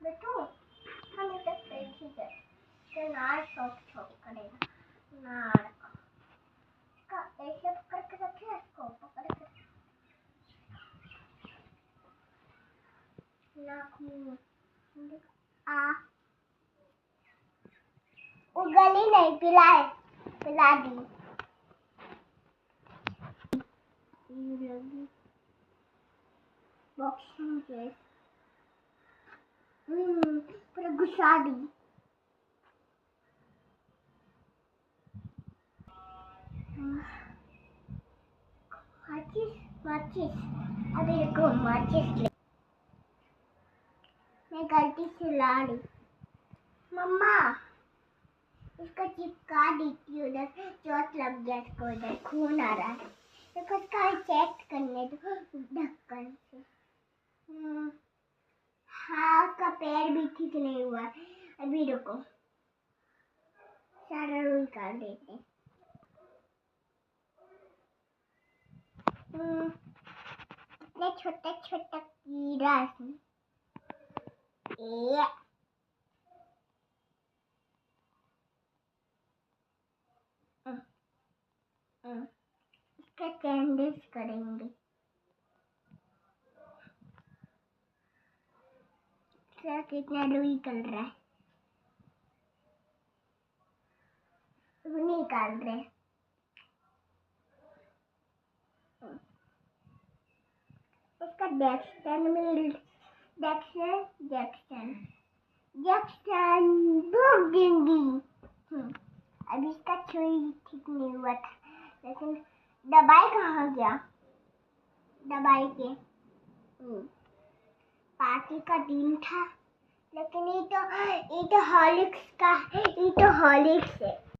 बेटू हम इधर बैठी है तो नार शॉप शॉप करेगा नार का ऐसे पकड़ के रखे इसको पकड़ के नाखून आ उगली नहीं पिलाए पिला दी लगी बॉक्सिंग के पूरा घुसा दी माचिस माचिस अभी रुको माचिस ले मैं गलती से ला ली मम्मा इसको चिपका देती हूँ उधर चोट लग गया इसको उधर खून आ रहा है तो उसका चेक करने दो ढक्कन से हाँ उसका पैर भी ठीक नहीं हुआ अभी रुको सारा रूल कर देते इतने छोटा छोटा कीड़ा इसमें इसका कैंडिस करेंगे कितना रुई कर रहा है निकाल रहे इसका जैक्सन अभी इसका छुरी ठीक नहीं हुआ था लेकिन दवाई कहाँ गया दवाई के पार्टी का दिन था लेकिन ये तो हॉर्लिक्स है